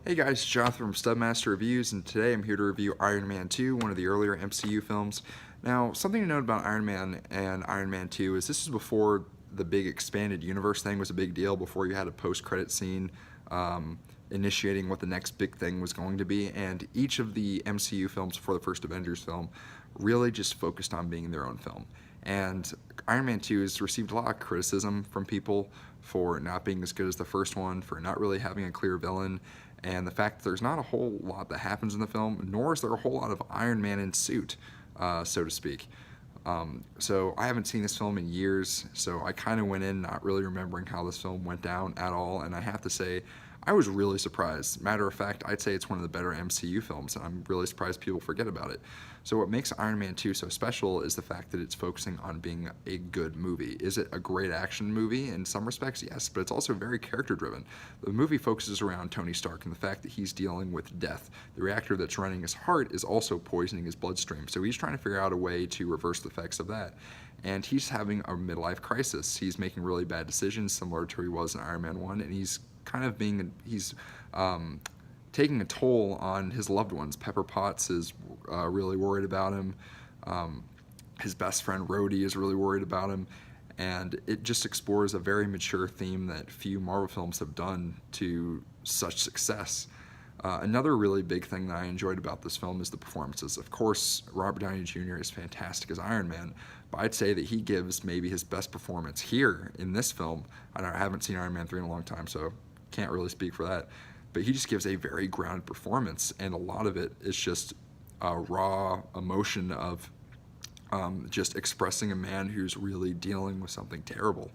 Hey guys, Jonathan from Stubmaster Reviews, and today I'm here to review Iron Man 2, one of the earlier MCU films. Now, something to note about Iron Man and Iron Man 2 is this is before the big expanded universe thing was a big deal, before you had a post-credit scene initiating what the next big thing was going to be, and each of the MCU films before the first Avengers film really just focused on being their own film. And Iron Man 2 has received a lot of criticism from people for not being as good as the first one, for not really having a clear villain, and the fact that there's not a whole lot that happens in the film, nor is there a whole lot of Iron Man in suit, so to speak. So I haven't seen this film in years, so I kind of went in not really remembering how this film went down at all, and I have to say, I was really surprised. Matter of fact, I'd say it's one of the better MCU films, and I'm really surprised people forget about it. So what makes Iron Man 2 so special is the fact that it's focusing on being a good movie. Is it a great action movie? In some respects, yes, but it's also very character-driven. The movie focuses around Tony Stark and the fact that he's dealing with death. The reactor that's running his heart is also poisoning his bloodstream, so he's trying to figure out a way to reverse the effects of that. And he's having a midlife crisis. He's making really bad decisions, similar to he was in Iron Man 1, and he's kind of taking a toll on his loved ones. Pepper Potts is really worried about him. His best friend Rhodey is really worried about him, and it just explores a very mature theme that few Marvel films have done to such success. Another really big thing that I enjoyed about this film is the performances. Of course, Robert Downey Jr. is fantastic as Iron Man, but I'd say that he gives maybe his best performance here in this film. I haven't seen Iron Man 3 in a long time, so can't really speak for that, but he just gives a very grounded performance, and a lot of it is just raw emotion of just expressing a man who's really dealing with something terrible.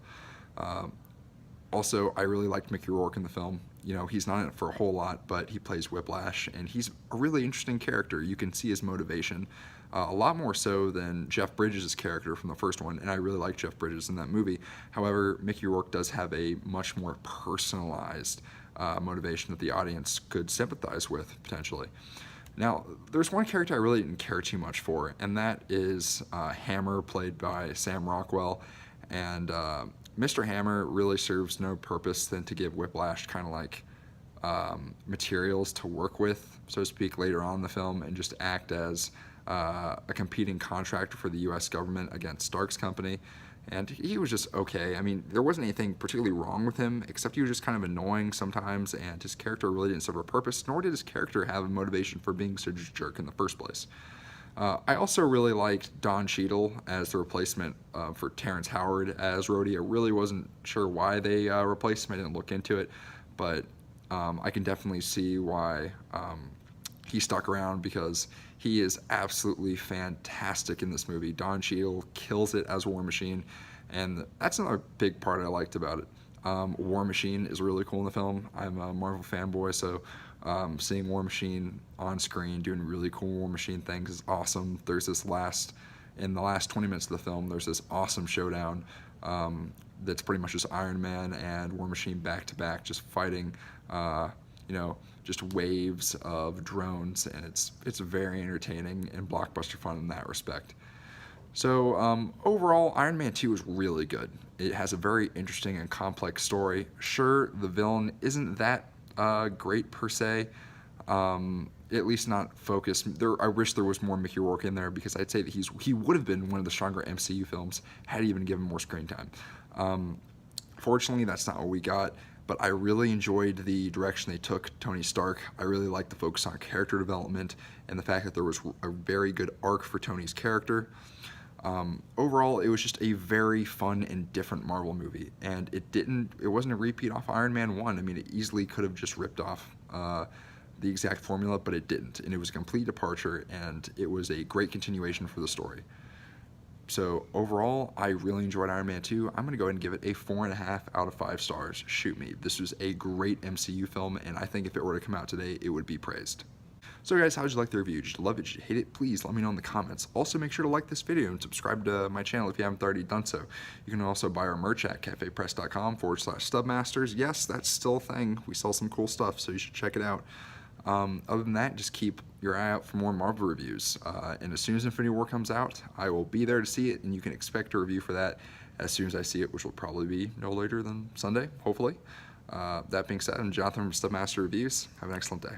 Also, I really liked Mickey Rourke in the film. You know, he's not in it for a whole lot, but he plays Whiplash, and he's a really interesting character. You can see his motivation, a lot more so than Jeff Bridges' character from the first one, and I really like Jeff Bridges in that movie. However, Mickey Rourke does have a much more personalized motivation that the audience could sympathize with, potentially. Now, there's one character I really didn't care too much for, and that is Hammer, played by Sam Rockwell, and Mr. Hammer really serves no purpose than to give Whiplash kind of like materials to work with, so to speak, later on in the film, and just act as a competing contractor for the U.S. government against Stark's company. And he was just okay. I mean, there wasn't anything particularly wrong with him, except he was just kind of annoying sometimes, and his character really didn't serve a purpose, nor did his character have a motivation for being such a jerk in the first place. I also really liked Don Cheadle as the replacement for Terrence Howard as Rhodey. I really wasn't sure why they replaced him. I didn't look into it, but I can definitely see why he stuck around, because he is absolutely fantastic in this movie. Don Cheadle kills it as War Machine, and that's another big part I liked about it. War Machine is really cool in the film. I'm a Marvel fanboy, so seeing War Machine on screen doing really cool War Machine things is awesome. There's in the last 20 minutes of the film, there's this awesome showdown that's pretty much just Iron Man and War Machine back to back, just fighting, just waves of drones, and it's very entertaining and blockbuster fun in that respect. So overall, Iron Man 2 is really good. It has a very interesting and complex story. Sure, the villain isn't that great per se, at least not focused. I wish there was more Mickey Rourke in there, because I'd say that he would have been one of the stronger MCU films had he been given more screen time. Fortunately, that's not what we got, but I really enjoyed the direction they took Tony Stark. I really liked the focus on character development and the fact that there was a very good arc for Tony's character. Overall, it was just a very fun and different Marvel movie, and it wasn't a repeat off Iron Man 1. I mean, it easily could have just ripped off the exact formula, but it didn't, and it was a complete departure, and it was a great continuation for the story. So overall, I really enjoyed Iron Man 2. I'm going to go ahead and give it a 4.5 out of 5 stars. Shoot me. This was a great MCU film, and I think if it were to come out today, it would be praised. So guys, how did you like the review? Did you love it? Did you hate it? Please let me know in the comments. Also, make sure to like this video and subscribe to my channel if you haven't already done so. You can also buy our merch at cafepress.com/stubmasters. Yes, that's still a thing. We sell some cool stuff, so you should check it out. Other than that, just keep your eye out for more Marvel reviews. And as soon as Infinity War comes out, I will be there to see it, and you can expect a review for that as soon as I see it, which will probably be no later than Sunday, hopefully. That being said, I'm Jonathan from Stubmaster Reviews. Have an excellent day.